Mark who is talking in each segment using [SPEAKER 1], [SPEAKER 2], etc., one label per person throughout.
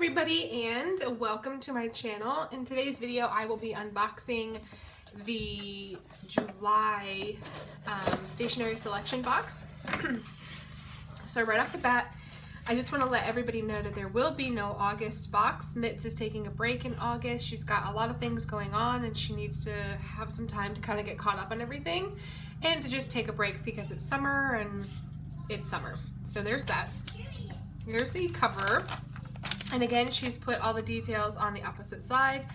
[SPEAKER 1] everybody, and welcome to my channel. In today's video I will be unboxing the July stationery selection box. So right off the bat, I just want to let everybody know that there will be no August box. Mitz is taking a break in August. She's got a lot of things going on and she needs to have some time to kind of get caught up on everything and to just take a break because it's summer and it's summer. So there's that. Here's the cover. And again, she's put all the details on the opposite side,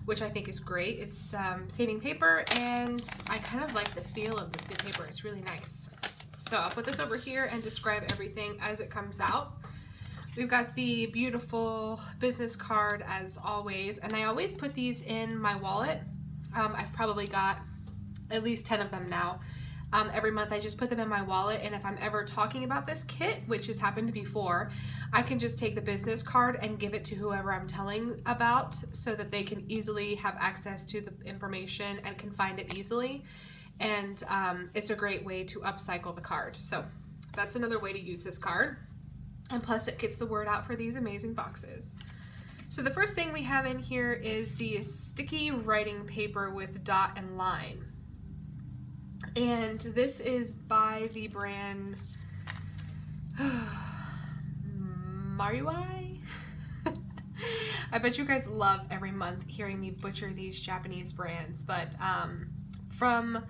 [SPEAKER 1] which I think is great. It's saving paper, and I kind of like the feel of this new paper. It's really nice. So I'll put this over here and describe everything as it comes out. We've got the beautiful business card as always, and I always put these in my wallet. I've probably got at least 10 of them now. Every month I just put them in my wallet, and if I'm ever talking about this kit, which has happened before, I can just take the business card and give it to whoever I'm telling about so that they can easily have access to the information and can find it easily. And it's a great way to upcycle the card. So that's another way to use this card. And plus it gets the word out for these amazing boxes. So the first thing we have in here is the sticky writing paper with dot and line. And this is by the brand Marui. I bet you guys love every month hearing me butcher these Japanese brands, but from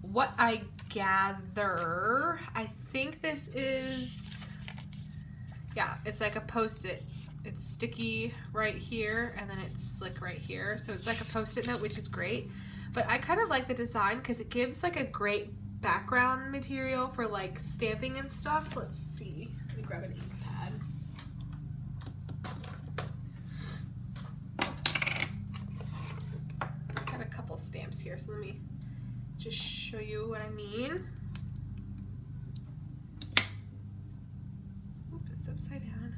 [SPEAKER 1] what I gather, I think this is, yeah, it's like a post-it. It's sticky right here and then it's slick right here. So it's like a post-it note, which is great. But I kind of like the design because it gives like a great background material for like stamping and stuff. Let's see. Let me grab an ink pad. Got a couple stamps here, so let me just show you what I mean. Oop, it's upside down.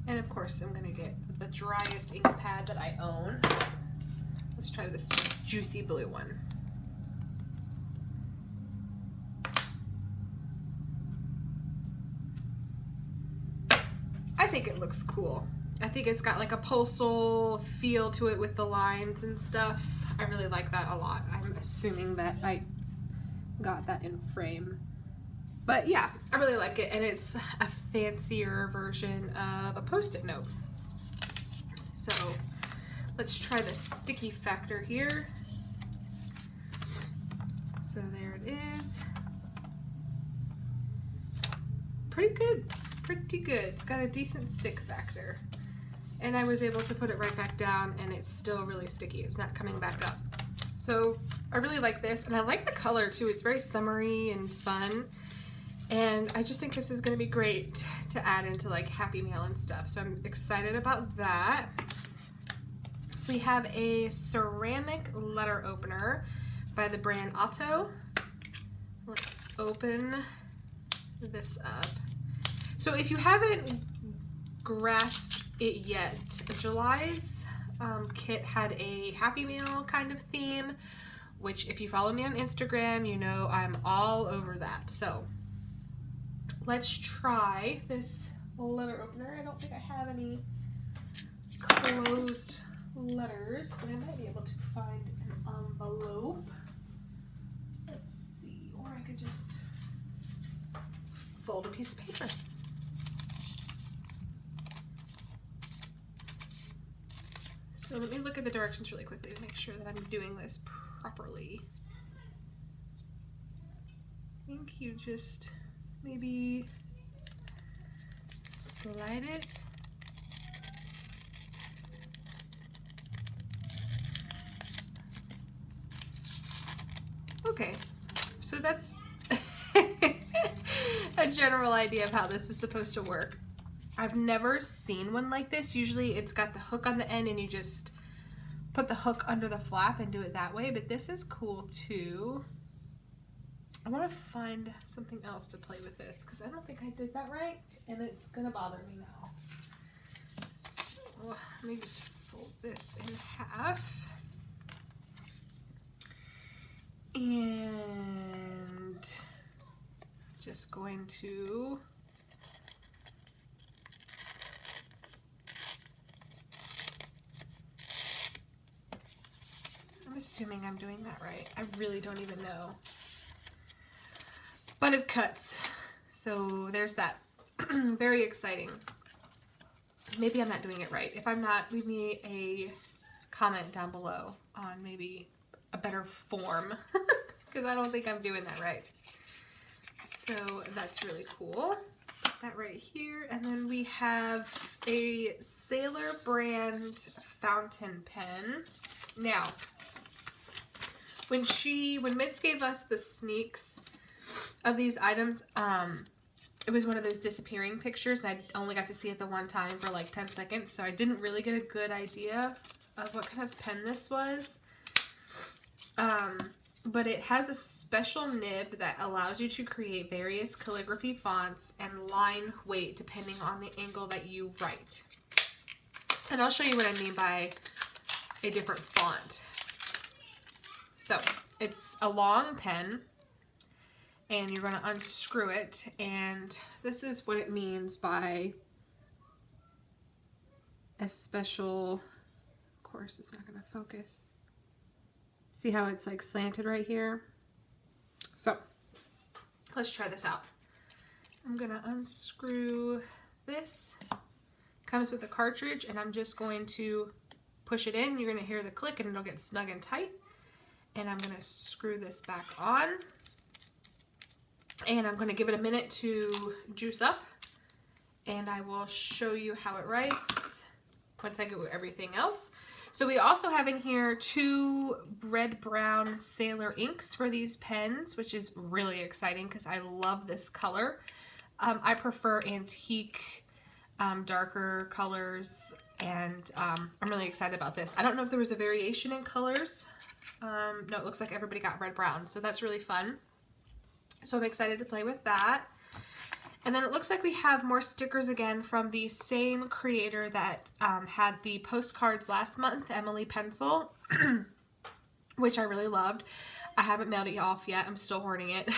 [SPEAKER 1] And of course I'm gonna get the driest ink pad that I own. Let's try this juicy blue one. I think it looks cool. I think it's got like a postal feel to it with the lines and stuff. I really like that a lot. I'm assuming that I got that in frame. But yeah, I really like it, and it's a fancier version of a post-it note. So let's try the sticky factor here. So there it is. Pretty good, pretty good. It's got a decent stick factor. And I was able to put it right back down and it's still really sticky. It's not coming back up. So I really like this, and I like the color too. It's very summery and fun. And I just think this is gonna be great to add into like Happy Mail and stuff. So I'm excited about that. We have a ceramic letter opener by the brand Otto. Let's open this up. So if you haven't grasped it yet, July's kit had a Happy Meal kind of theme, which if you follow me on Instagram, you know I'm all over that. So let's try this letter opener. I don't think I have any closed letters, but I might be able to find an envelope. Let's see, or I could just fold a piece of paper. So let me look at the directions really quickly to make sure that I'm doing this properly. I think you just maybe slide it. Okay, so that's a general idea of how this is supposed to work. I've never seen one like this. Usually it's got the hook on the end and you just put the hook under the flap and do it that way, but this is cool too. I want to find something else to play with this because I don't think I did that right and it's gonna bother me now. So let me just fold this in half. And just going to assuming I'm doing that right. I really don't even know. But it cuts. So there's that. Very exciting. Maybe I'm not doing it right. If I'm not, leave me a comment down below on maybe a better form. Because I don't think I'm doing that right. So that's really cool. Put that right here. And then we have a Sailor brand fountain pen. Now, when Mitz gave us the sneaks of these items, it was one of those disappearing pictures, and I only got to see it the one time for like 10 seconds, so I didn't really get a good idea of what kind of pen this was. But it has a special nib that allows you to create various calligraphy fonts and line weight depending on the angle that you write. And I'll show you what I mean by a different font. So it's a long pen, and you're going to unscrew it, and this is what it means by a special, of course it's not going to focus. See how it's like slanted right here? So let's try this out. I'm going to unscrew this. Comes with a cartridge, and I'm just going to push it in. You're going to hear the click, and it'll get snug and tight. And I'm going to screw this back on. And I'm going to give it a minute to juice up, and I will show you how it writes once I get everything else. So we also have in here 2 red-brown Sailor inks for these pens, which is really exciting because I love this color. I prefer antique, darker colors, and I'm really excited about this. I don't know if there was a variation in colors. No, it looks like everybody got red-brown, so that's really fun. So I'm excited to play with that. And then it looks like we have more stickers again from the same creator that had the postcards last month, Emily Pencil, which I really loved. I haven't mailed it off yet. I'm still hoarding it.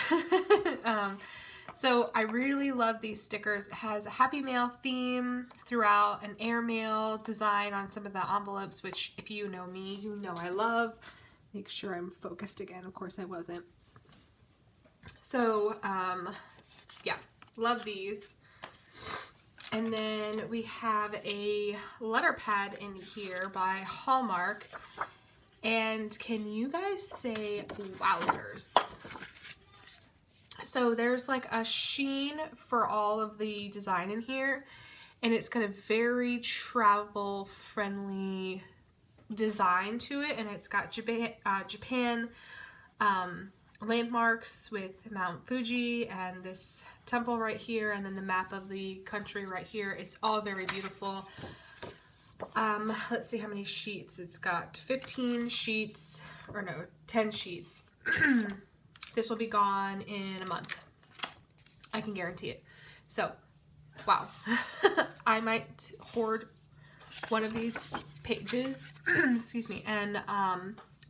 [SPEAKER 1] So I really love these stickers. It has a Happy Mail theme throughout, an airmail design on some of the envelopes, which if you know me, you know I love. Make sure I'm focused again. Of course I wasn't. So, yeah, love these. And then we have a letter pad in here by Hallmark. And can you guys say wowzers? So there's like a sheen for all of the design in here. And it's got a very travel friendly design to it. And it's got Japan landmarks with Mount Fuji and this temple right here, and then the map of the country right here. It's all very beautiful. Let's see how many sheets. It's got 15 sheets, or no, 10 sheets. This will be gone in a month. I can guarantee it. So, wow. I might hoard one of these pages, excuse me, and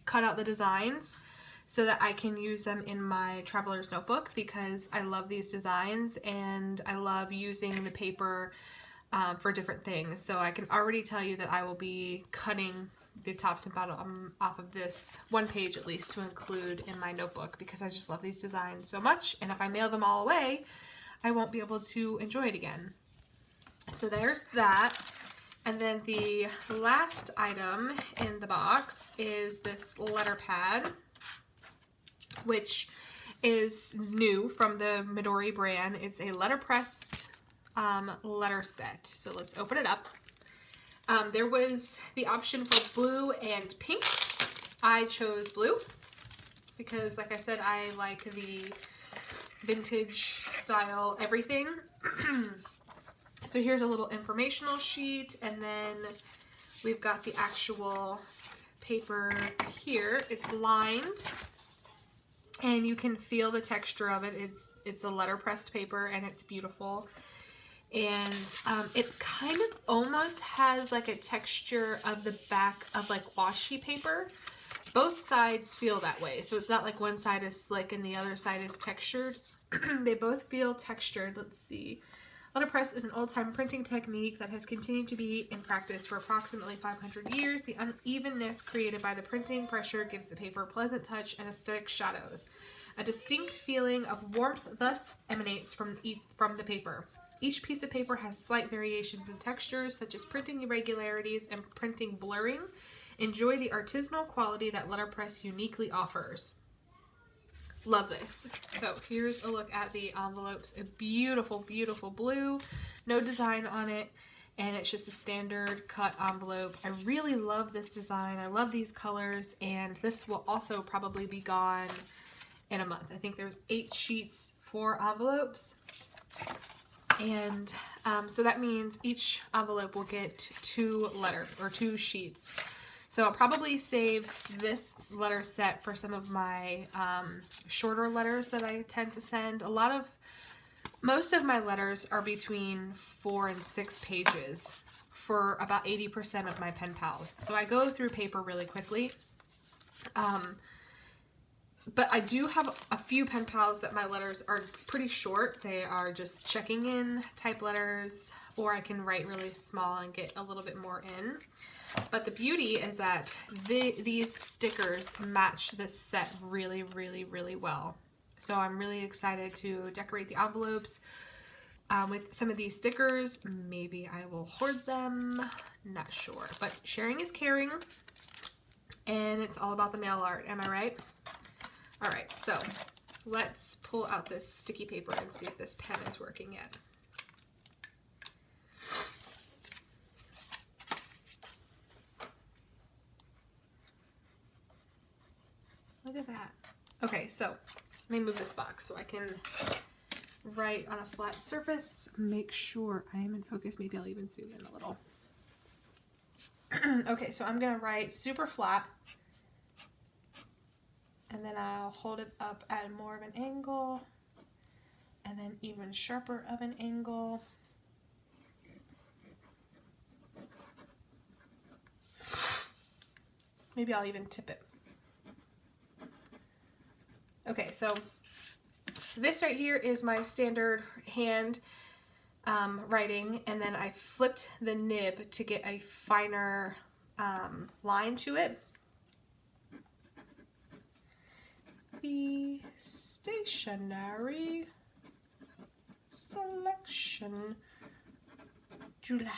[SPEAKER 1] cut out the designs so that I can use them in my traveler's notebook, because I love these designs and I love using the paper for different things. So I can already tell you that I will be cutting the tops and bottom off of this one page at least to include in my notebook, because I just love these designs so much, and if I mail them all away, I won't be able to enjoy it again. So there's that. And then the last item in the box is this letter pad, which is new from the Midori brand. It's a letterpressed letter set. So let's open it up. There was the option for blue and pink. I chose blue because, like I said, I like the vintage style everything. So here's a little informational sheet, and then we've got the actual paper here. It's lined, and you can feel the texture of it. It's a letterpressed paper, and it's beautiful. And it kind of almost has like a texture of the back of like washi paper. Both sides feel that way, so it's not like one side is slick and the other side is textured. They both feel textured. Let's see. Letterpress is an old-time printing technique that has continued to be in practice for approximately 500 years. The unevenness created by the printing pressure gives the paper a pleasant touch and aesthetic shadows. A distinct feeling of warmth thus emanates from the paper. Each piece of paper has slight variations in textures, such as printing irregularities and printing blurring. Enjoy the artisanal quality that letterpress uniquely offers. Love this. So here's a look at the envelopes. A beautiful, beautiful blue. No design on it. And it's just a standard cut envelope. I really love this design. I love these colors. And this will also probably be gone in a month. I think there's 8 sheets for envelopes. And so that means each envelope will get 2 sheets. So I'll probably save this letter set for some of my shorter letters that I tend to send. Most of my letters are between 4 and 6 pages for about 80% of my pen pals. So I go through paper really quickly. But I do have a few pen pals that my letters are pretty short. They are just checking in type letters, or I can write really small and get a little bit more in. But the beauty is that these stickers match this set really, really, really well. So I'm really excited to decorate the envelopes with some of these stickers. Maybe I will hoard them, not sure. But sharing is caring, and it's all about the mail art, am I right? All right, so let's pull out this sticky paper and see if this pen is working yet. Look at that. Okay, so let me move this box so I can write on a flat surface. Make sure I am in focus. Maybe I'll even zoom in a little. Okay, so I'm gonna write super flat, and then I'll hold it up at more of an angle, and then even sharper of an angle. Maybe I'll even tip it. Okay, so this right here is my standard hand writing, and then I flipped the nib to get a finer line to it. The Stationery Selection July.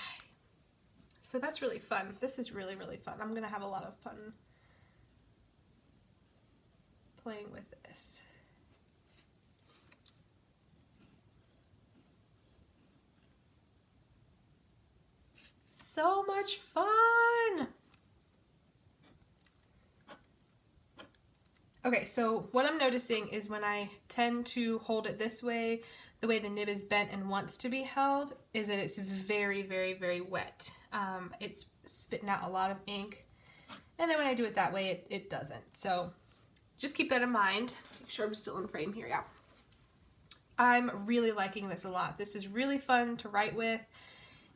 [SPEAKER 1] So that's really fun. This is really, really fun. I'm gonna have a lot of fun playing with this. So much fun! Okay, so what I'm noticing is when I tend to hold it this way, the way the nib is bent and wants to be held, is that it's very, very, very wet. It's spitting out a lot of ink. And then when I do it that way, it doesn't. So just keep that in mind. Make sure I'm still in frame here, yeah. I'm really liking this a lot. This is really fun to write with,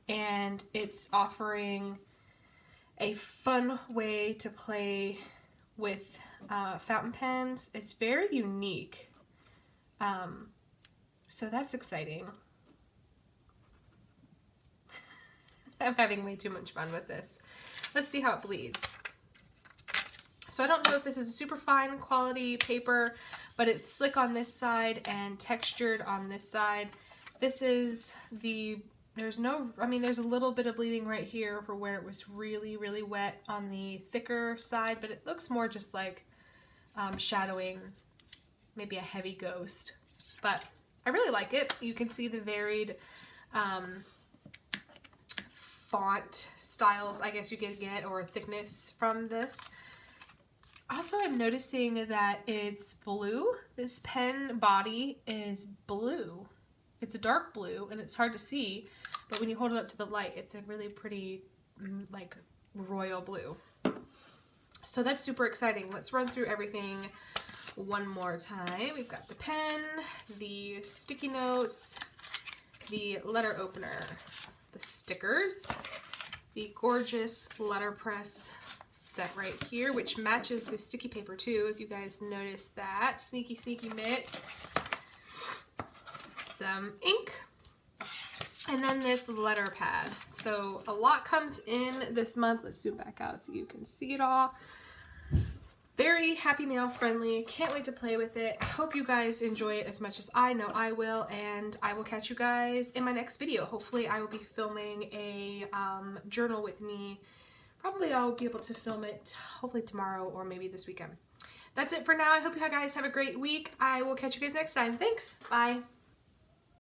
[SPEAKER 1] and it's offering a fun way to play with fountain pens. It's very unique. So that's exciting. I'm having way too much fun with this. Let's see how it bleeds. So I don't know if this is a super fine quality paper, but it's slick on this side and textured on this side. This is there's a little bit of bleeding right here for where it was really, really wet on the thicker side, but it looks more just like shadowing maybe a heavy ghost. But I really like it. You can see the varied font styles, I guess you could get, or thickness from this. Also, I'm noticing that it's blue. This pen body is blue. It's a dark blue, and it's hard to see, but when you hold it up to the light, it's a really pretty, like, royal blue. So that's super exciting. Let's run through everything one more time. We've got the pen, the sticky notes, the letter opener, the stickers, the gorgeous letterpress set right here, which matches the sticky paper too, if you guys noticed that. Sneaky, sneaky mitts. Some ink. And then this letter pad. So a lot comes in this month. Let's zoom back out so you can see it all. Very Happy Mail friendly. Can't wait to play with it. I hope you guys enjoy it as much as I know I will, and I will catch you guys in my next video. Hopefully I will be filming a journal with me. Probably I'll be able to film it hopefully tomorrow or maybe this weekend. That's it for now. I hope you guys have a great week. I will catch you guys next time. Thanks. Bye.